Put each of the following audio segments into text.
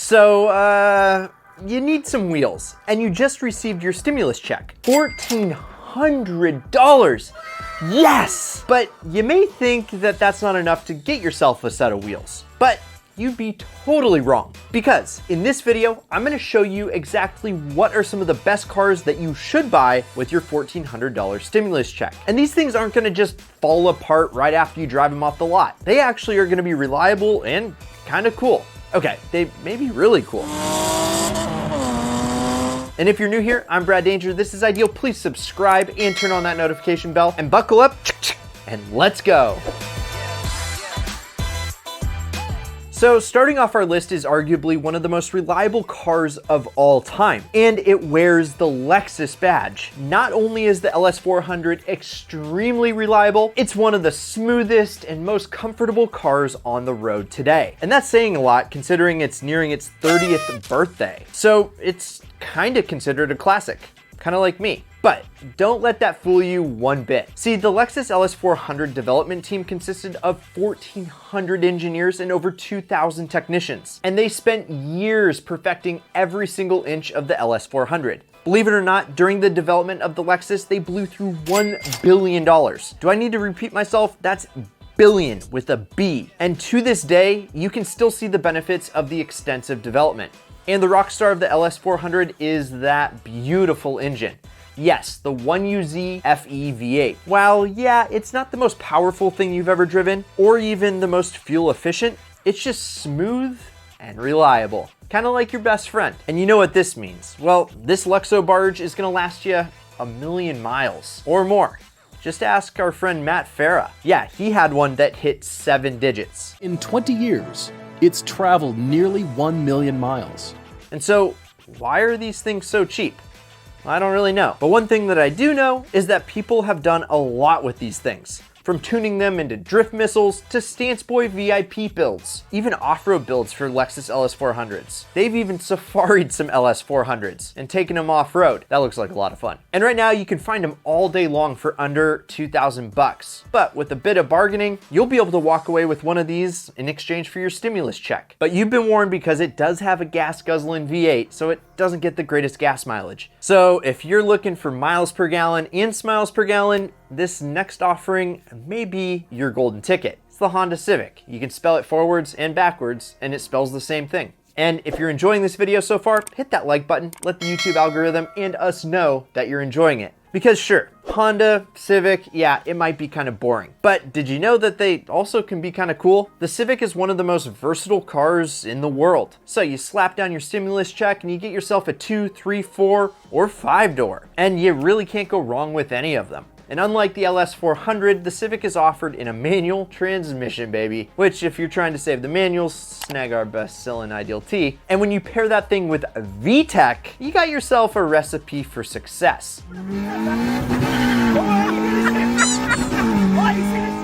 So, you need some wheels, and you just received your stimulus check. $1,400. Yes! But you may think that that's not enough to get yourself a set of wheels. But you'd be totally wrong, because in this video, I'm gonna show you exactly what are some of the best cars that you should buy with your $1,400 stimulus check. And these things aren't gonna just fall apart right after you drive them off the lot. They actually are gonna be reliable and kind of cool. Okay, they may be really cool. And if you're new here, I'm Brad Danger. This is Ideal. Please subscribe and turn on that notification bell and buckle up and let's go. So starting off our list is arguably one of the most reliable cars of all time, and it wears the Lexus badge. Not only is the LS400 extremely reliable, it's one of the smoothest and most comfortable cars on the road today. And that's saying a lot considering it's nearing its 30th birthday. So it's kind of considered a classic, kind of like me. But don't let that fool you one bit. See, the Lexus LS400 development team consisted of 1,400 engineers and over 2,000 technicians, and they spent years perfecting every single inch of the LS400. Believe it or not, during the development of the Lexus, they blew through $1 billion. Do I need to repeat myself? That's billion with a B. And to this day, you can still see the benefits of the extensive development. And the rock star of the LS400 is that beautiful engine. Yes, the 1UZ FE V8. While yeah, it's not the most powerful thing you've ever driven, or even the most fuel efficient, it's just smooth and reliable. Kind of like your best friend. And you know what this means? Well, this Luxo barge is gonna last you 1,000,000 miles or more. Just ask our friend Matt Farah. Yeah, he had one that hit 7 digits. In 20 years, it's traveled nearly 1,000,000 miles. And so, why are these things so cheap? I don't really know. But one thing that I do know is that people have done a lot with these things. From tuning them into drift missiles to Stance Boy VIP builds, even off-road builds for Lexus LS400s. They've even safaried some LS400s and taken them off-road. That looks like a lot of fun. And right now you can find them all day long for under 2,000 bucks. But with a bit of bargaining, you'll be able to walk away with one of these in exchange for your stimulus check. But you've been warned because it does have a gas guzzling V8, so it doesn't get the greatest gas mileage. So if you're looking for miles per gallon and smiles per gallon, this next offering may be your golden ticket. It's the Honda Civic. You can spell it forwards and backwards, and it spells the same thing. And if you're enjoying this video so far, hit that like button, let the YouTube algorithm and us know that you're enjoying it. Because sure, Honda, Civic, yeah, it might be kind of boring. But did you know that they also can be kind of cool? The Civic is one of the most versatile cars in the world. So you slap down your stimulus check and you get yourself a 2, 3, 4, or 5-door. And you really can't go wrong with any of them. And unlike the LS400, the Civic is offered in a manual transmission, baby. Which, if you're trying to save the manuals, snag our best-selling Ideal T. And when you pair that thing with a VTEC, you got yourself a recipe for success.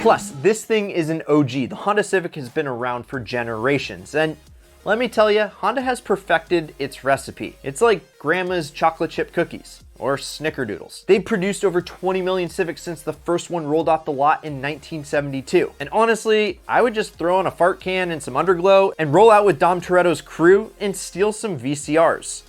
Plus, this thing is an OG. The Honda Civic has been around for generations, and let me tell you, Honda has perfected its recipe. It's like grandma's chocolate chip cookies or snickerdoodles. They've produced over 20 million Civics since the first one rolled off the lot in 1972. And honestly, I would just throw on a fart can and some underglow and roll out with Dom Toretto's crew and steal some VCRs.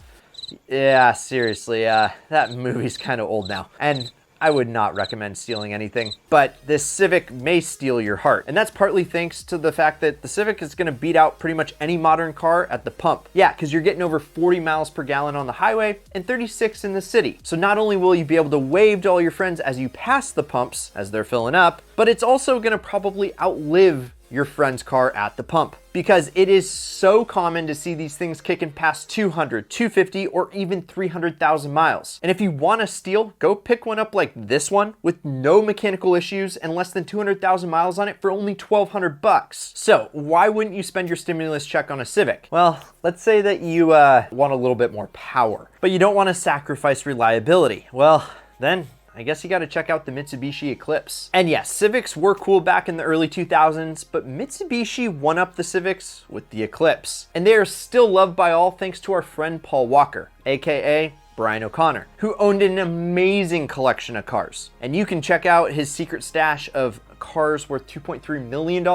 Yeah, seriously, that movie's kind of old now. And I would not recommend stealing anything, but this Civic may steal your heart. And that's partly thanks to the fact that the Civic is gonna beat out pretty much any modern car at the pump. Yeah, because you're getting over 40 miles per gallon on the highway and 36 in the city. So not only will you be able to wave to all your friends as you pass the pumps as they're filling up, but it's also gonna probably outlive your friend's car at the pump, because it is so common to see these things kicking past 200, 250, or even 300,000 miles. And if you want to steal, go pick one up like this one with no mechanical issues and less than 200,000 miles on it for only 1,200 bucks. So why wouldn't you spend your stimulus check on a Civic? Well, let's say that you want a little bit more power, but you don't want to sacrifice reliability. Well, then I guess you gotta check out the Mitsubishi Eclipse. And yes, Civics were cool back in the early 2000s, but Mitsubishi won up the Civics with the Eclipse. And they are still loved by all thanks to our friend Paul Walker, AKA Brian O'Connor, who owned an amazing collection of cars. And you can check out his secret stash of cars worth $2.3 million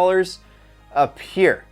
up here.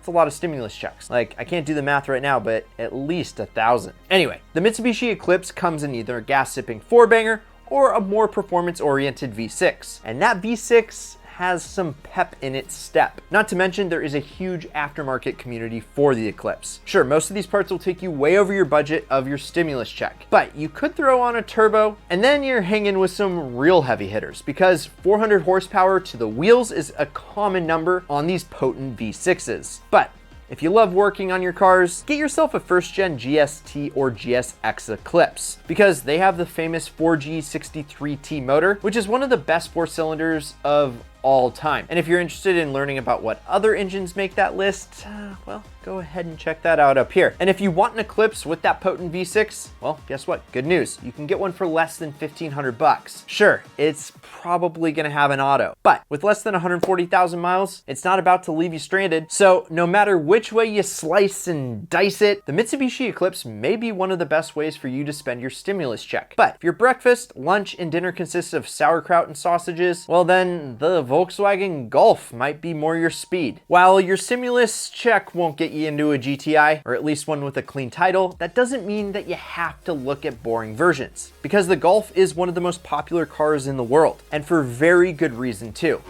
That's a lot of stimulus checks. Like, I can't do the math right now, but at least 1,000. Anyway, the Mitsubishi Eclipse comes in either a gas-sipping four-banger or a more performance-oriented V6. And that V6 has some pep in its step. Not to mention, there is a huge aftermarket community for the Eclipse. Sure, most of these parts will take you way over your budget of your stimulus check, but you could throw on a turbo and then you're hanging with some real heavy hitters, because 400 horsepower to the wheels is a common number on these potent V6s. But if you love working on your cars, get yourself a first-gen GST or GSX Eclipse, because they have the famous 4G63T motor, which is one of the best four cylinders of all time. And if you're interested in learning about what other engines make that list, well, go ahead and check that out up here. And if you want an Eclipse with that potent V6, well, guess what? Good news. You can get one for less than 1,500 bucks. Sure, it's probably gonna have an auto, but with less than 140,000 miles, it's not about to leave you stranded. So no matter which way you slice and dice it, the Mitsubishi Eclipse may be one of the best ways for you to spend your stimulus check. But if your breakfast, lunch, and dinner consists of sauerkraut and sausages, well then the Volkswagen Golf might be more your speed. While your stimulus check won't get you into a GTI, or at least one with a clean title, that doesn't mean that you have to look at boring versions, because the Golf is one of the most popular cars in the world, and for very good reason too.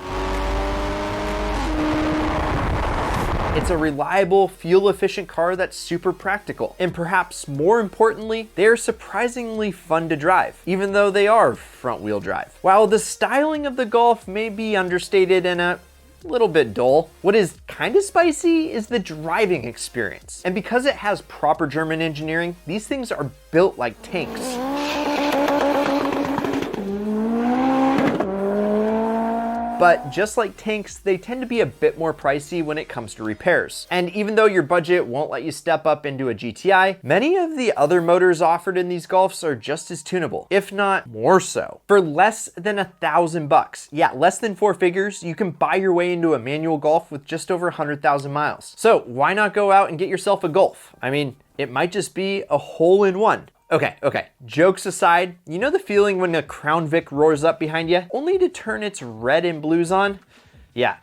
It's a reliable, fuel-efficient car that's super practical. And perhaps more importantly, they're surprisingly fun to drive, even though they are front-wheel drive. While the styling of the Golf may be understated and a little bit dull, what is kind of spicy is the driving experience. And because it has proper German engineering, these things are built like tanks. But just like tanks, they tend to be a bit more pricey when it comes to repairs. And even though your budget won't let you step up into a GTI, many of the other motors offered in these Golfs are just as tunable, if not more so. For less than 1,000 bucks, yeah, less than four figures, you can buy your way into a manual Golf with just over 100,000 miles. So why not go out and get yourself a Golf? I mean, it might just be a hole-in-one. Okay, jokes aside, you know the feeling when a Crown Vic roars up behind you, only to turn its red and blues on? Yeah,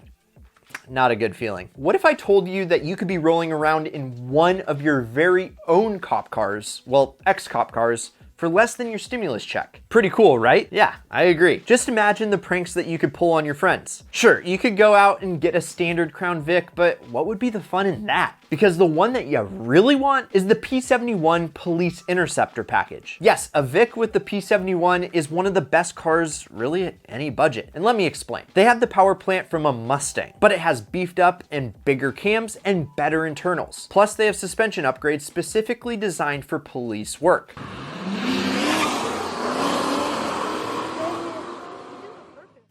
not a good feeling. What if I told you that you could be rolling around in one of your very own cop cars, well, ex-cop cars, for less than your stimulus check? Pretty cool, right? Yeah, I agree. Just imagine the pranks that you could pull on your friends. Sure, you could go out and get a standard Crown Vic, but what would be the fun in that? Because the one that you really want is the P71 Police Interceptor package. Yes, a Vic with the P71 is one of the best cars really at any budget. And let me explain. They have the power plant from a Mustang, but it has beefed up and bigger cams and better internals. Plus they have suspension upgrades specifically designed for police work.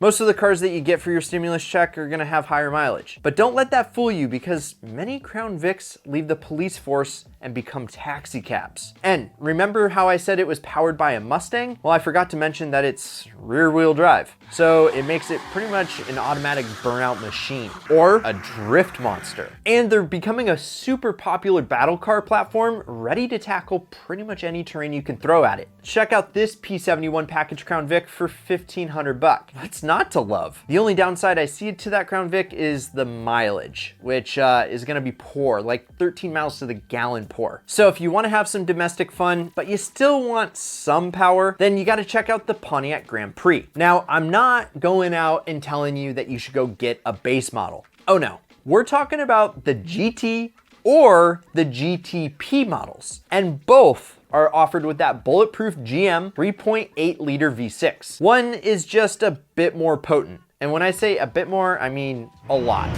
Most of the cars that you get for your stimulus check are gonna have higher mileage. But don't let that fool you, because many Crown Vics leave the police force and become taxi cabs. And remember how I said it was powered by a Mustang? Well, I forgot to mention that it's rear-wheel drive. So it makes it pretty much an automatic burnout machine, or a drift monster. And they're becoming a super popular battle car platform ready to tackle pretty much any terrain you can throw at it. Check out this P71 package Crown Vic for 1,500 bucks. What's not to love? The only downside I see to that Crown Vic is the mileage, which is gonna be poor, like 13 miles to the gallon poor. So if you wanna have some domestic fun, but you still want some power, then you gotta check out the Pontiac Grand Prix. Now, I'm not going out and telling you that you should go get a base model. Oh no, we're talking about the GT or the GTP models, and both are offered with that bulletproof GM 3.8 liter V6. One is just a bit more potent. And when I say a bit more, I mean a lot.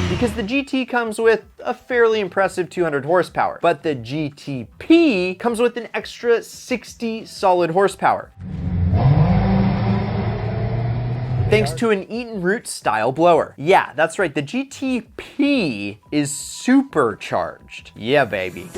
Because the GT comes with a fairly impressive 200 horsepower, but the GTP comes with an extra 60 solid horsepower. Thanks to an Eaton Root style blower. Yeah, that's right, the GTP is supercharged. Yeah, baby.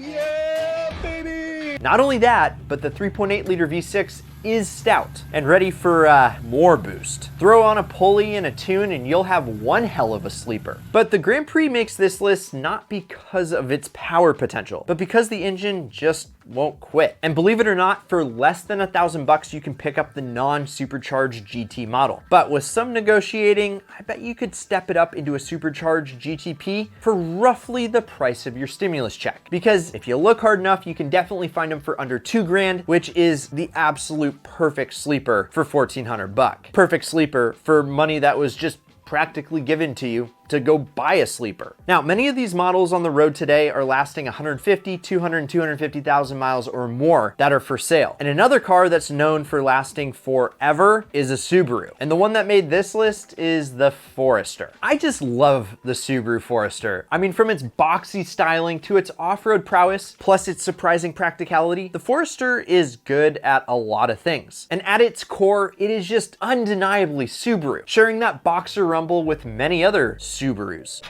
Yeah, baby. Not only that, but the 3.8 liter V6 is stout and ready for more boost. Throw on a pulley and a tune and you'll have one hell of a sleeper. But the Grand Prix makes this list not because of its power potential, but because the engine just won't quit. And believe it or not, for less than $1,000 you can pick up the non-supercharged GT model. But with some negotiating, I bet you could step it up into a supercharged GTP for roughly the price of your stimulus check. Because if you look hard enough, you can definitely find them for under $2,000, which is the absolute perfect sleeper for $1,400. Perfect sleeper for money that was just practically given to you to go buy a sleeper. Now, many of these models on the road today are lasting 150, 200, and 250,000 miles or more that are for sale. And another car that's known for lasting forever is a Subaru. And the one that made this list is the Forester. I just love the Subaru Forester. I mean, from its boxy styling to its off-road prowess, plus its surprising practicality, the Forester is good at a lot of things. And at its core, it is just undeniably Subaru, sharing that boxer rumble with many other Subarus.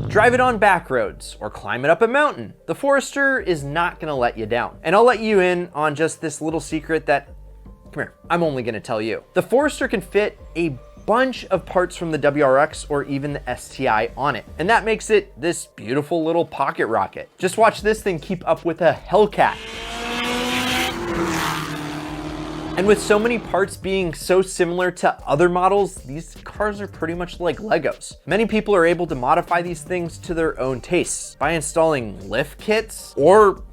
Drive it on back roads or climb it up a mountain, the Forester is not gonna let you down. And I'll let you in on just this little secret that, come here, I'm only gonna tell you. The Forester can fit a bunch of parts from the WRX or even the STI on it. And that makes it this beautiful little pocket rocket. Just watch this thing keep up with a Hellcat. And with so many parts being so similar to other models, these cars are pretty much like Legos. Many people are able to modify these things to their own tastes by installing lift kits or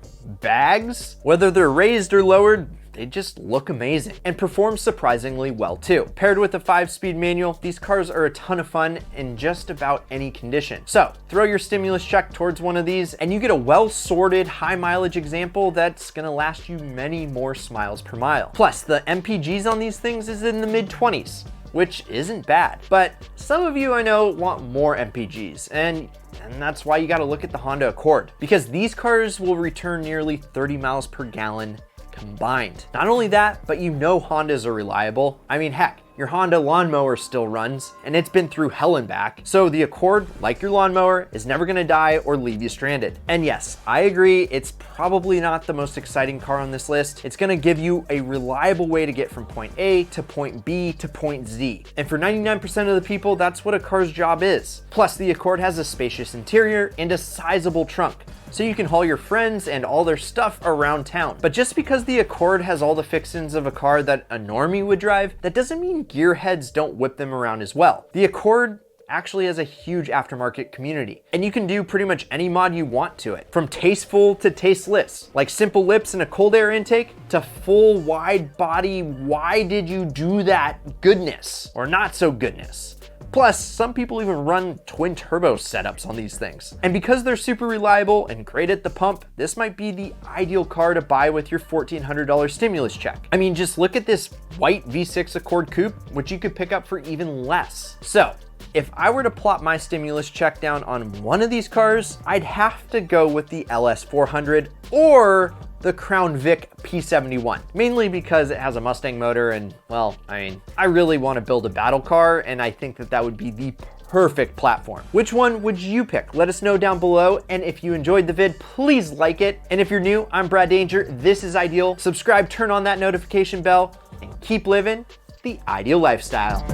bags. Whether they're raised or lowered, they just look amazing and perform surprisingly well too. Paired with a 5-speed manual, these cars are a ton of fun in just about any condition. So throw your stimulus check towards one of these and you get a well-sorted, high mileage example that's gonna last you many more miles per mile. Plus, the MPGs on these things is in the mid-20s, which isn't bad. But some of you I know want more MPGs, and that's why you gotta look at the Honda Accord, because these cars will return nearly 30 miles per gallon combined. Not only that, but you know Hondas are reliable. I mean, heck, your Honda lawnmower still runs, and it's been through hell and back. So the Accord, like your lawnmower, is never gonna die or leave you stranded. And yes, I agree, it's probably not the most exciting car on this list. It's gonna give you a reliable way to get from point A to point B to point Z. And for 99% of the people, that's what a car's job is. Plus, the Accord has a spacious interior and a sizable trunk, so you can haul your friends and all their stuff around town. But just because the Accord has all the fixins of a car that a normie would drive, that doesn't mean gearheads don't whip them around as well. The Accord actually has a huge aftermarket community, and you can do pretty much any mod you want to it, from tasteful to tasteless, like simple lips and a cold air intake, to full wide body, why did you do that goodness, or not so goodness. Plus, some people even run twin turbo setups on these things. And because they're super reliable and great at the pump, this might be the ideal car to buy with your $1,400 stimulus check. I mean, just look at this white V6 Accord Coupe, which you could pick up for even less. So, if I were to plop my stimulus check down on one of these cars, I'd have to go with the LS400 or the Crown Vic P71, mainly because it has a Mustang motor and, well, I mean, I really want to build a battle car, and I think that that would be the perfect platform. Which one would you pick? Let us know down below, and if you enjoyed the vid, please like it. And if you're new, I'm Brad Danger, this is Ideal. Subscribe, turn on that notification bell, and keep living the ideal lifestyle.